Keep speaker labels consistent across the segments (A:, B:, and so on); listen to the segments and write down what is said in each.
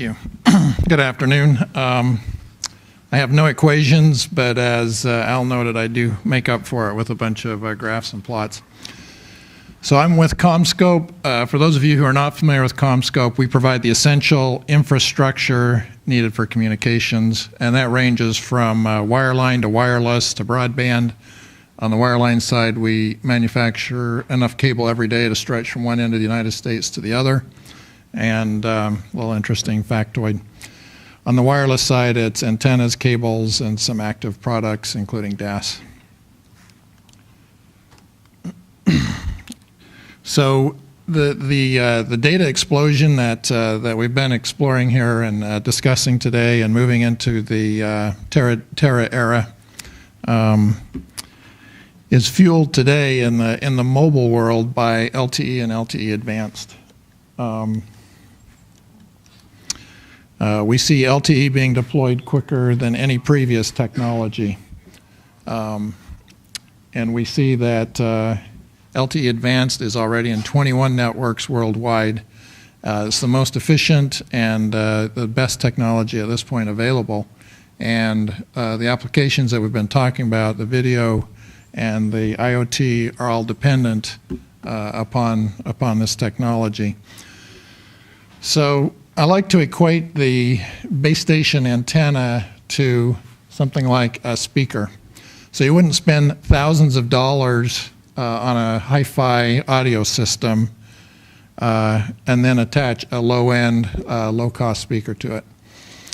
A: you. Good afternoon. I have no equations, but as Al noted, I do make up for it with a bunch of graphs and plots. So I'm with CommScope. For those of you who are not familiar with CommScope, we provide the essential infrastructure needed for communications, and that ranges from wireline to wireless to broadband. On the wireline side, we manufacture enough cable every day to stretch from one end of the United States to the other. And a little interesting factoid. On the wireless side, it's antennas, cables, and some active products, including DAS. So the data explosion that we've been exploring here and discussing today and moving into the Terra era is fueled today in the mobile world by LTE and LTE Advanced. We see LTE being deployed quicker than any previous technology. And we see that LTE Advanced is already in 21 networks worldwide. It's the most efficient and the best technology at this point available. And the applications that we've been talking about, the video and the IoT, are all dependent upon this technology. So I like to equate the base station antenna to something like a speaker. So you wouldn't spend thousands of dollars on a hi-fi audio system and then attach a low-end, low-cost speaker to it.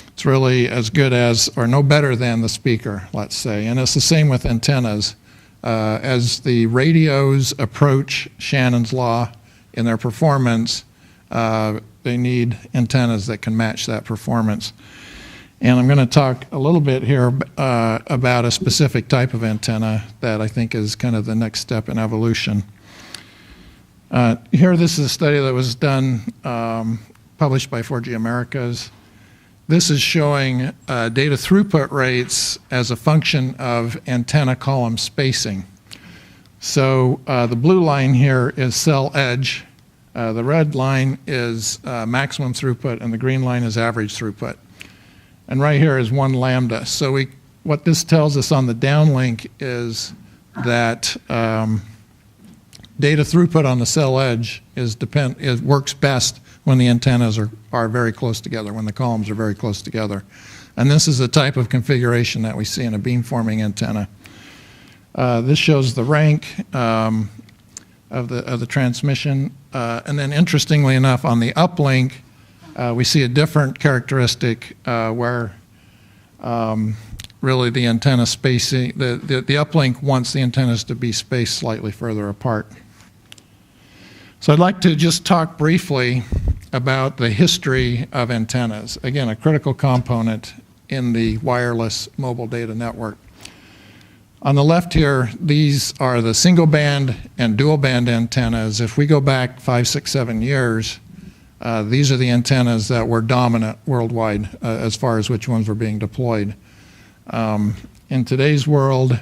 A: It's really as good as, or no better than, the speaker, let's say. And it's the same with antennas. As the radios approach Shannon's law in their performance, they need antennas that can match that performance. And I'm going to talk a little bit here about a specific type of antenna that I think is kind of the next step in evolution. Here, this is a study that was done, published by 4G Americas. This is showing data throughput rates as a function of antenna column spacing. So the blue line here is cell edge. The red line is maximum throughput, and the green line is average throughput. And right here is 1 lambda. So what this tells us on the downlink is that data throughput on the cell edge works best when the antennas are very close together, when the columns are very close together. And this is the type of configuration that we see in a beamforming antenna. This shows the rank of the transmission. And then interestingly enough, on the uplink, we see a different characteristic where really the antenna spacing, the uplink wants the antennas to be spaced slightly further apart. So I'd like to just talk briefly about the history of antennas. Again, a critical component in the wireless mobile data network. On the left here, these are the single band and dual band antennas. If we go back 5, 6, 7 years, these are the antennas that were dominant worldwide as far as which ones were being deployed. In today's world,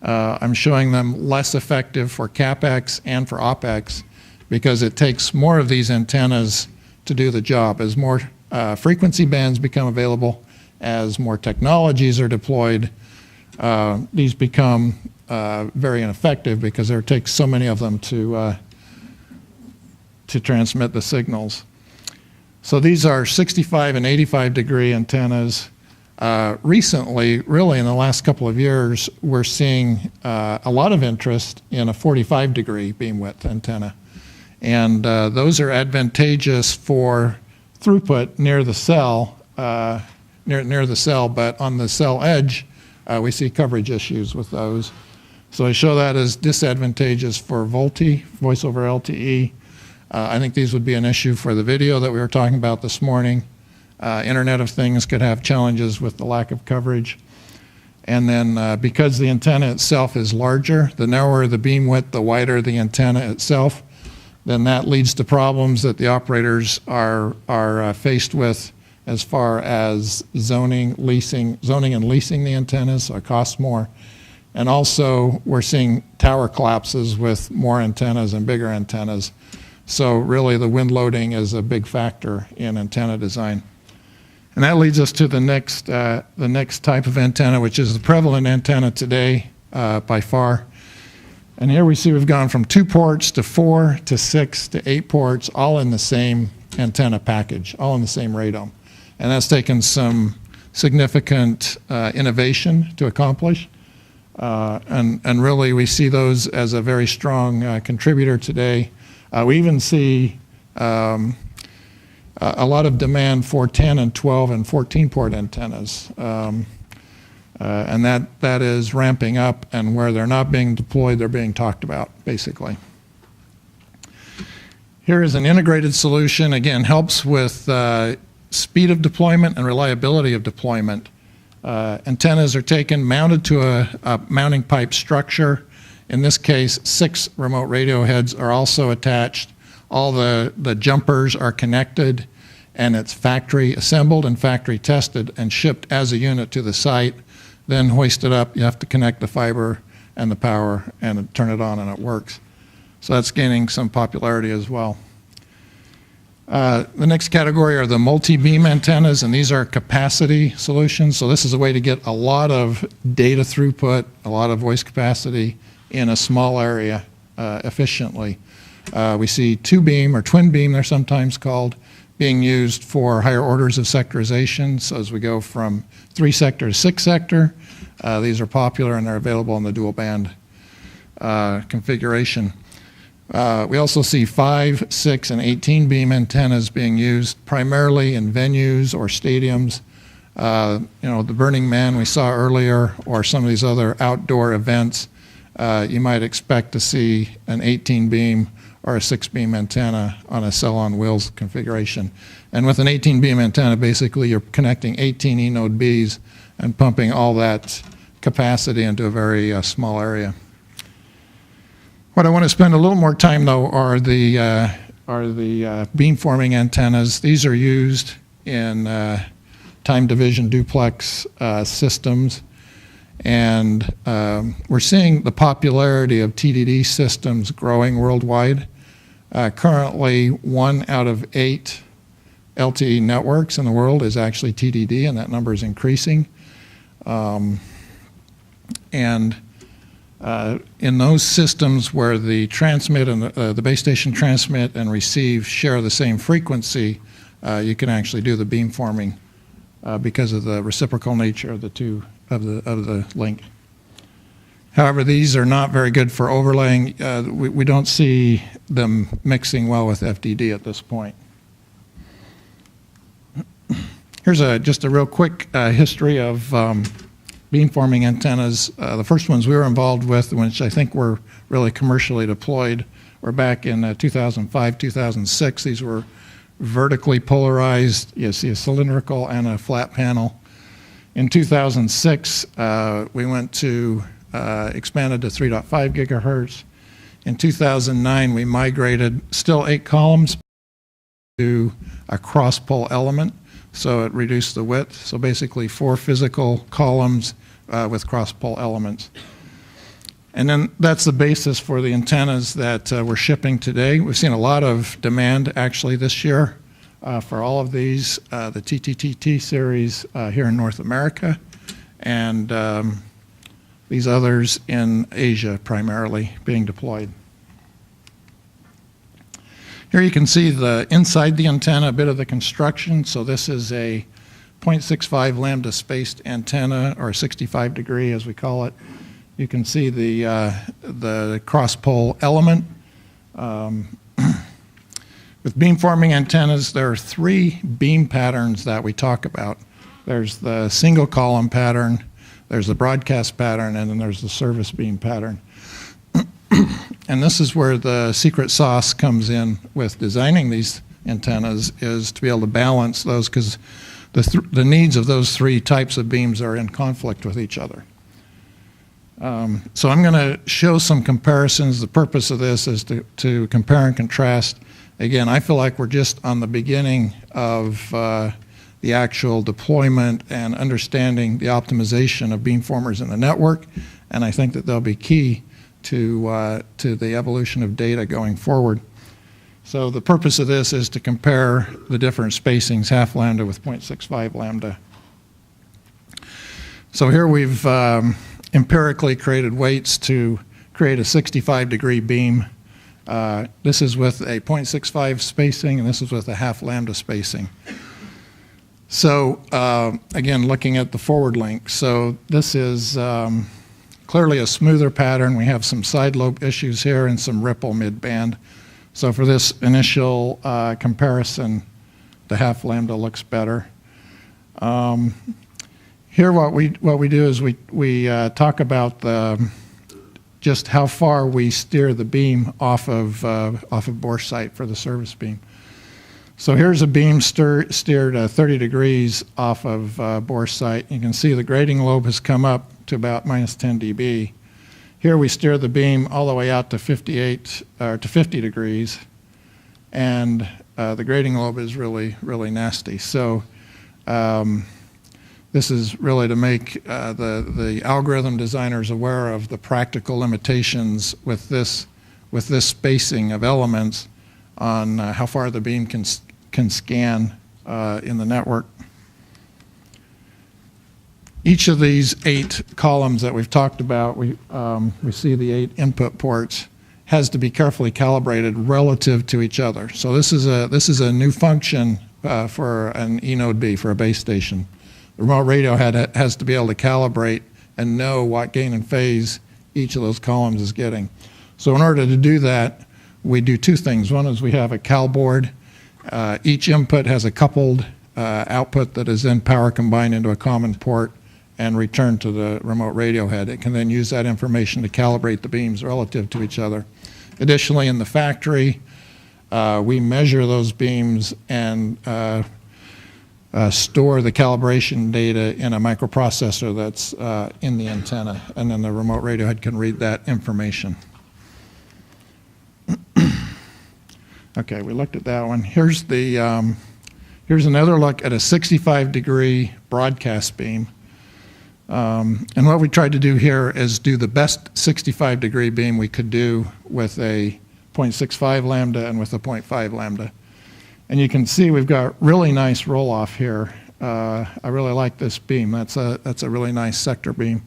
A: I'm showing them less effective for CapEx and for OpEx because it takes more of these antennas to do the job. As more frequency bands become available, as more technologies are deployed, these become very ineffective because there takes so many of them to transmit the signals. So these are 65 and 85 degree antennas. Recently, really in the last couple of years, we're seeing a lot of interest in a 45 degree beam width antenna. And those are advantageous for throughput near the cell, near the cell, but on the cell edge, we see coverage issues with those. So I show that as disadvantageous for VoLTE, voice over LTE. I think these would be an issue for the video that we were talking about this morning. Internet of Things could have challenges with the lack of coverage. And then because the antenna itself is larger, the narrower the beam width, the wider the antenna itself, then that leads to problems that the operators are faced with as far as zoning and leasing the antennas, so it costs more. And also, we're seeing tower collapses with more antennas and bigger antennas. So really, the wind loading is a big factor in antenna design. And that leads us to the next type of antenna, which is the prevalent antenna today by far. And here we see we've gone from 2 ports to 4 to 6 to 8 ports, all in the same antenna package, all in the same radome. And that's taken some significant innovation to accomplish. And really we see those as a very strong contributor today. We even see a lot of demand for 10 and 12 and 14 port antennas. And that is ramping up, and where they're not being deployed, they're being talked about, basically. Here is an integrated solution. Again, helps with speed of deployment and reliability of deployment. Antennas are taken, mounted to a mounting pipe structure. In this case, 6 remote radio heads are also attached. All the jumpers are connected, and it's factory assembled and factory tested and shipped as a unit to the site. Then hoisted up, you have to connect the fiber and the power and turn it on, and it works. So that's gaining some popularity as well. The next category are the multi-beam antennas, and these are capacity solutions. So this is a way to get a lot of data throughput, a lot of voice capacity in a small area efficiently. We see 2-beam or twin beam, they're sometimes called, being used for higher orders of sectorization. So as we go from 3-sector to 6-sector, these are popular and they're available in the dual band configuration. We also see 5, 6, and 18 beam antennas being used primarily in venues or stadiums. The Burning Man we saw earlier, or some of these other outdoor events, you might expect to see an 18 beam or a 6-beam antenna on a cell-on-wheels configuration. And with an 18-beam antenna, basically you're connecting 18 E-node Bs and pumping all that capacity into a very small area. What I want to spend a little more time, though, are the beamforming antennas. These are used in time division duplex systems. And we're seeing the popularity of TDD systems growing worldwide. Currently, 1 out of 8 LTE networks in the world is actually TDD, and that number is increasing. In those systems where the transmit and the base station transmit and receive share the same frequency, you can actually do the beamforming because of the reciprocal nature of the two of the link. However, these are not very good for overlaying. We don't see them mixing well with FDD at this point. Here's just a real quick history of beamforming antennas. The first ones we were involved with, which I think were really commercially deployed, were back in 2005, 2006. These were vertically polarized. You see a cylindrical and a flat panel. In 2006, we went to expanded to 3.5 gigahertz. In 2009, we migrated still 8 columns to a cross-pole element, so it reduced the width. So basically 4 physical columns with cross-pole elements. And then that's the basis for the antennas that we're shipping today. We've seen a lot of demand actually this year for all of these, the TTTT series here in North America, and these others in Asia primarily being deployed. Here you can see inside the antenna, a bit of the construction. So this is a 0.65 lambda spaced antenna, or 65 degree as we call it. You can see the cross-pole element. With beamforming antennas, there are 3 beam patterns that we talk about. There's the single column pattern, there's the broadcast pattern, and then there's the service beam pattern. And this is where the secret sauce comes in with designing these antennas, is to be able to balance those, because the needs of those 3 types of beams are in conflict with each other. So I'm going to show some comparisons. The purpose of this is to compare and contrast. Again, I feel like we're just on the beginning of the actual deployment and understanding the optimization of beamformers in the network, and I think that they'll be key to the evolution of data going forward. So the purpose of this is to compare the different spacings, half lambda with 0.65 lambda. So here we've empirically created weights to create a 65-degree beam. This is with a 0.65 spacing, and this is with a half lambda spacing. So again, looking at the forward link, so this is clearly a smoother pattern. We have some side lobe issues here and some ripple mid-band. So for this initial comparison, the half lambda looks better. Here what we do is we talk about just how far we steer the beam off of Borscht site for the service beam. So here's a beam steered 30 degrees off of Borscht site. You can see the grading lobe has come up to about minus 10 dB. Here we steer the beam all the way out to 50 degrees, and the grading lobe is really nasty. So this is really to make the algorithm designers aware of the practical limitations with this spacing of elements on how far the beam can scan in the network. Each of these 8 columns that we've talked about, we see the 8 input ports, has to be carefully calibrated relative to each other. So this is a new function for an E-node B, for a base station. The remote radio head has to be able to calibrate and know what gain and phase each of those columns is getting. So in order to do that, we do 2 things. One is we have a cal board. Each input has a coupled output that is then power combined into a common port and returned to the remote radio head. It can then use that information to calibrate the beams relative to each other. Additionally, in the factory, we measure those beams and store the calibration data in a microprocessor that's in the antenna, and then the remote radio head can read that information. Okay, we looked at that one. Here's another look at a 65-degree broadcast beam. And what we tried to do here is do the best 65-degree beam we could do with a 0.65 lambda and with a 0.5 lambda. And you can see we've got really nice roll-off here. I really like this beam. That's a really nice sector beam.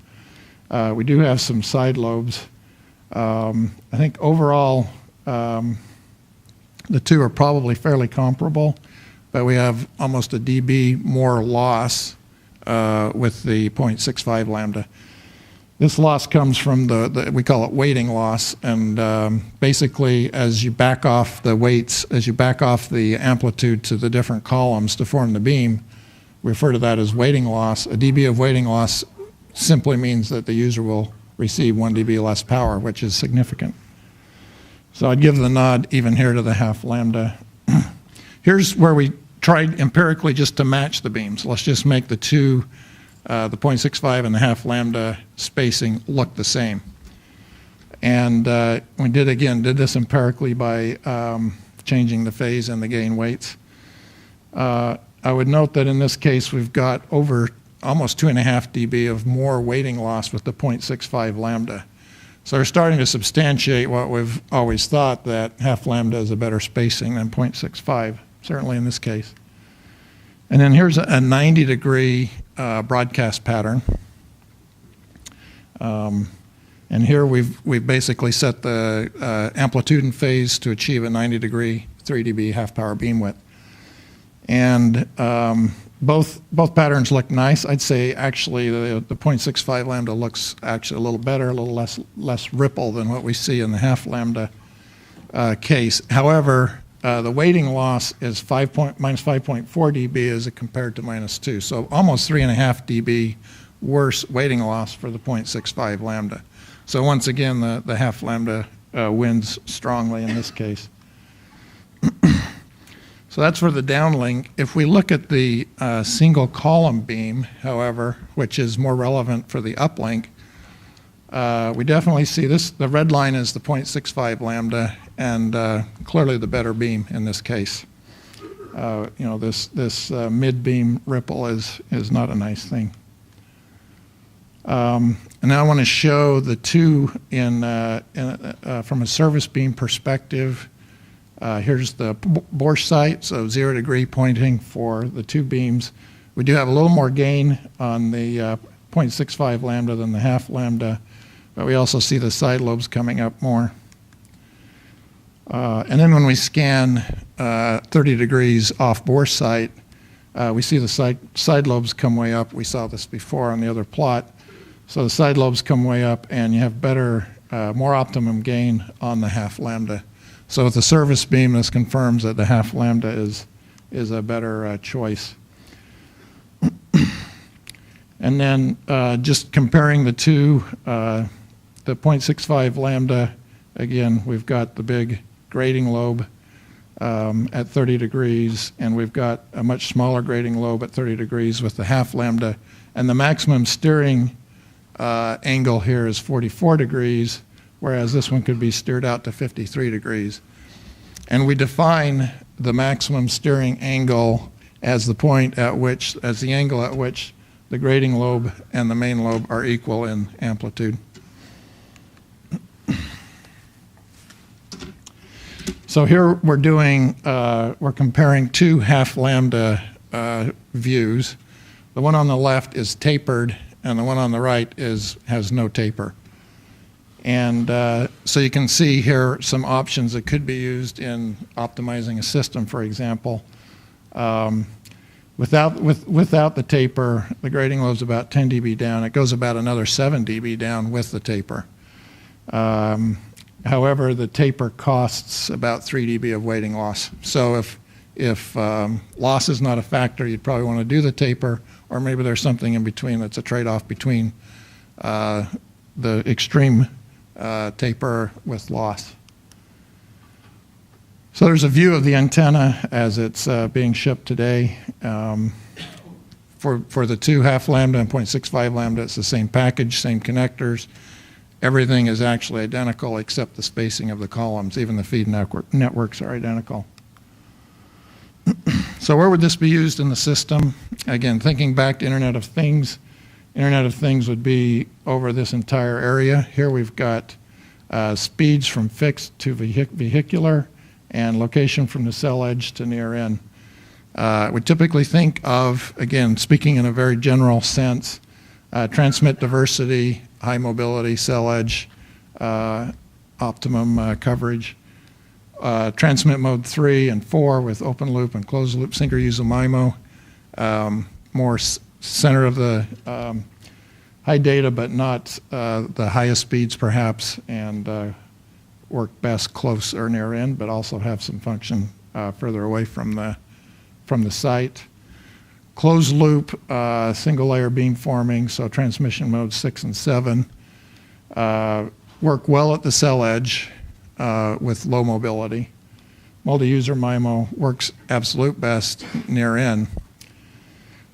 A: We do have some side lobes. I think overall the two are probably fairly comparable, but we have almost a dB more loss with the 0.65 lambda. This loss comes from we call it weighting loss, and basically as you back off the weights, as you back off the amplitude to the different columns to form the beam, we refer to that as weighting loss. A dB of weighting loss simply means that the user will receive 1 dB less power, which is significant. So I'd give the nod even here to the half lambda. Here's where we tried empirically just to match the beams. Let's just make the two, the 0.65 and the half lambda spacing look the same. And we did this empirically by changing the phase and the gain weights. I would note that in this case we've got over almost 2.5 dB of more weighting loss with the 0.65 lambda. So we're starting to substantiate what we've always thought, that half lambda is a better spacing than 0.65, certainly in this case. And then here's a 90-degree broadcast pattern. And here we've basically set the amplitude and phase to achieve a 90-degree 3 dB half-power beam width. And both patterns look nice. I'd say actually the 0.65 lambda looks actually a little better, a little less ripple than what we see in the half lambda case. However, the weighting loss is minus 5.4 dB as compared to minus 2. So almost 3.5 dB worse weighting loss for the 0.65 lambda. So once again, the half lambda wins strongly in this case. So that's for the downlink. If we look at the single column beam, however, which is more relevant for the uplink, we definitely see this. The red line is the 0.65 lambda, and clearly the better beam in this case. This mid-beam ripple is not a nice thing. And now I want to show the two from a service beam perspective. Here's the Borscht site, so 0 degree pointing for the two beams. We do have a little more gain on the 0.65 lambda than the half lambda, but we also see the side lobes coming up more. And then when we scan 30 degrees off Borscht site, we see the side lobes come way up. We saw this before on the other plot. So the side lobes come way up, and you have better, more optimum gain on the half lambda. So with the service beam, this confirms that the half lambda is a better choice. And then just comparing the two, the 0.65 lambda, again, we've got the big grading lobe at 30 degrees, and we've got a much smaller grading lobe at 30 degrees with the half lambda. And the maximum steering angle here is 44 degrees, whereas this one could be steered out to 53 degrees. And we define the maximum steering angle as the point at which, as the angle at which the grading lobe and the main lobe are equal in amplitude. So here we're doing, we're comparing two half lambda views. The one on the left is tapered, and the one on the right has no taper. And so you can see here some options that could be used in optimizing a system, for example. Without the taper, the grading lobe is about 10 dB down. It goes about another 7 dB down with the taper. However, the taper costs about 3 dB of weighting loss. So if loss is not a factor, you'd probably want to do the taper, or maybe there's something in between that's a trade-off between the extreme taper with loss. So there's a view of the antenna as it's being shipped today. For the two half lambda and 0.65 lambda, it's the same package, same connectors. Everything is actually identical except the spacing of the columns. Even the feed networks are identical. So where would this be used in the system? Again, thinking back to Internet of Things, Internet of Things would be over this entire area. Here we've got speeds from fixed to vehicular and location from the cell edge to near in. We typically think of, again, speaking in a very general sense, transmit diversity, high mobility, cell edge, optimum coverage. Transmit mode 3 and 4 with open loop and closed loop synchro-user MIMO. More center of the high data, but not the highest speeds perhaps, and work best close or near in, but also have some function further away from the site. Closed loop, single layer beamforming, so transmission modes 6 and 7 work well at the cell edge with low mobility. Multi-user MIMO works absolute best near in.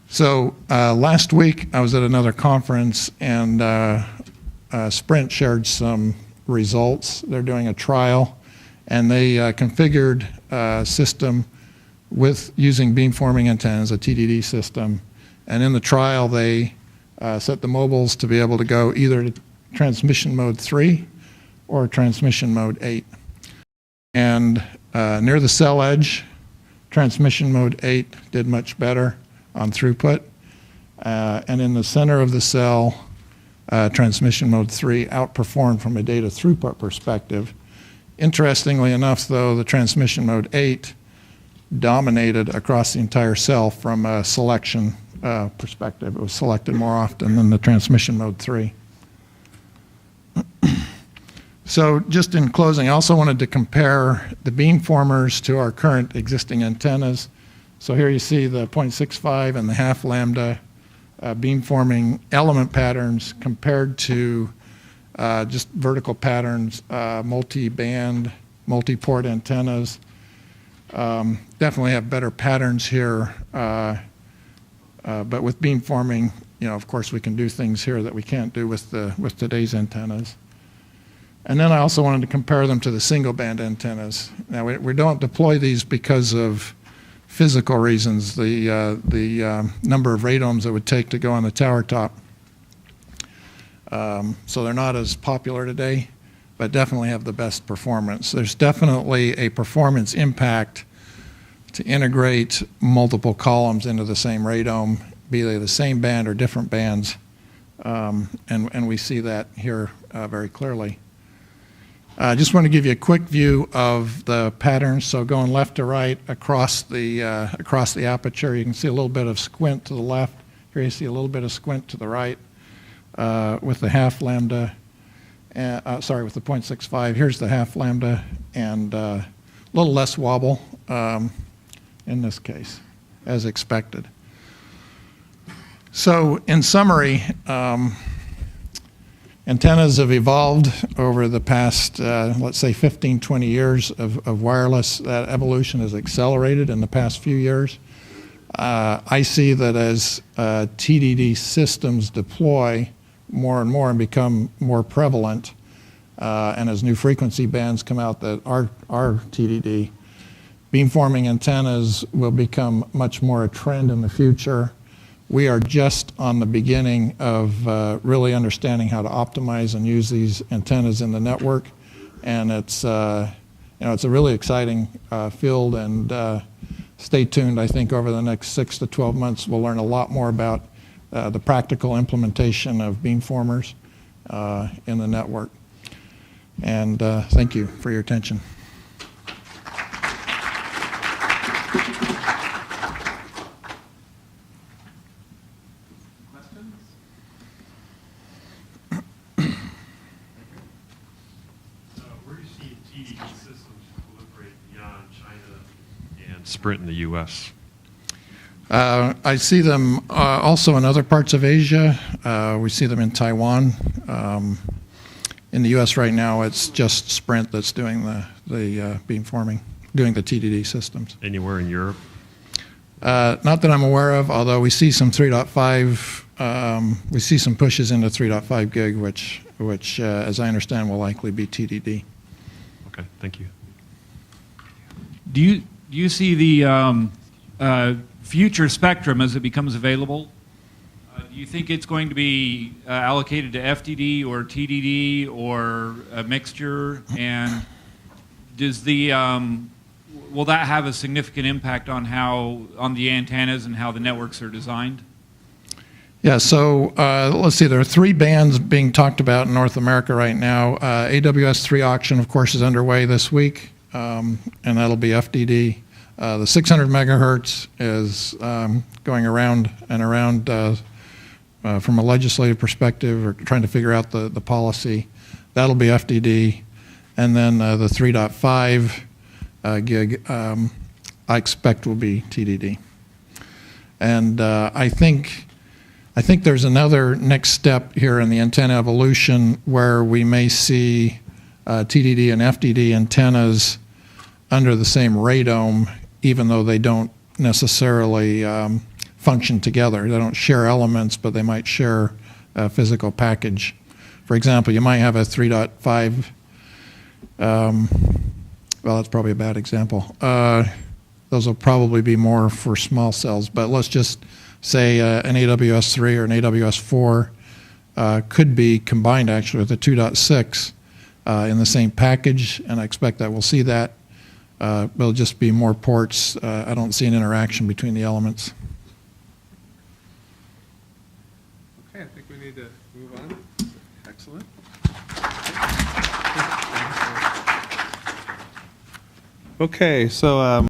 A: So last week I was at another conference, and Sprint shared some results. They're doing a trial, and they configured a system with using beamforming antennas, a TDD system. And in the trial, they set the mobiles to be able to go either to transmission mode 3 or transmission mode 8. And near the cell edge, transmission mode 8 did much better on throughput. And in the center of the cell, transmission mode 3 outperformed from a data throughput perspective. Interestingly enough, though, the transmission mode 8 dominated across the entire cell from a selection perspective. It was selected more often than the transmission mode 3. So just in closing, I also wanted to compare the beamformers to our current existing antennas. So here you see the 0.65 and the half lambda beamforming element patterns compared to just vertical patterns, multi-band, multi-port antennas. Definitely have better patterns here, but with beamforming, of course, we can do things here that we can't do with today's antennas. And then I also wanted to compare them to the single band antennas. Now we don't deploy these because of physical reasons, the number of radomes it would take to go on the tower top. So they're not as popular today. but definitely have the best performance. There's definitely a performance impact to integrate multiple columns into the same radome, be they the same band or different bands, and we see that here very clearly. I just want to give you a quick view of the patterns. So going left to right across the aperture, you can see a little bit of squint to the left. Here you see a little bit of squint to the right with the half lambda. With the 0.65. Here's the half lambda, and a little less wobble in this case, as expected. So in summary, antennas have evolved over the past, let's say, 15, 20 years of wireless. That evolution has accelerated in the past few years. I see that as TDD systems deploy more and more and become more prevalent, and as new frequency bands come out that are TDD, beamforming antennas will become much more a trend in the future. We are just on the beginning of really understanding how to optimize and use these antennas in the network, and it's it's a really exciting field. And stay tuned. I think over the next 6 to 12 months, we'll learn a lot more about the practical implementation of beamformers in the network. And thank you for your attention.
B: Sprint in the U.S.?
A: I see them also in other parts of Asia. We see them in Taiwan. In the U.S. right now, it's just Sprint that's doing the beamforming, doing the TDD systems.
B: Anywhere in Europe?
A: Not that I'm aware of, although we see some 3.5, we see some pushes into 3.5 gig, which as I understand, will likely be TDD.
B: Okay, thank you.
C: Do you see the future spectrum as it becomes available? Do you think it's going to be allocated to FDD or TDD or a mixture? And does will that have a significant impact on the antennas and how the networks are designed?
A: Yeah, so let's see, there are 3 bands being talked about in North America right now. AWS 3 auction, of course, is underway this week, and that'll be FDD. The 600 megahertz is going around and around from a legislative perspective, or trying to figure out the policy. That'll be FDD. And then the 3.5 gig, I expect will be TDD. And I think there's another next step here in the antenna evolution where we may see TDD and FDD antennas under the same radome, even though they don't necessarily function together. They don't share elements, but they might share a physical package. For example, you might have a 3.5, well, that's probably a bad example. Those will probably be more for small cells, but let's just say an AWS 3 or an AWS 4 could be combined actually with a 2.6 in the same package, and I expect that we'll see that. There'll just be more ports. I don't see an interaction between the elements.
D: Okay, I think we need to move on. Excellent. Okay, so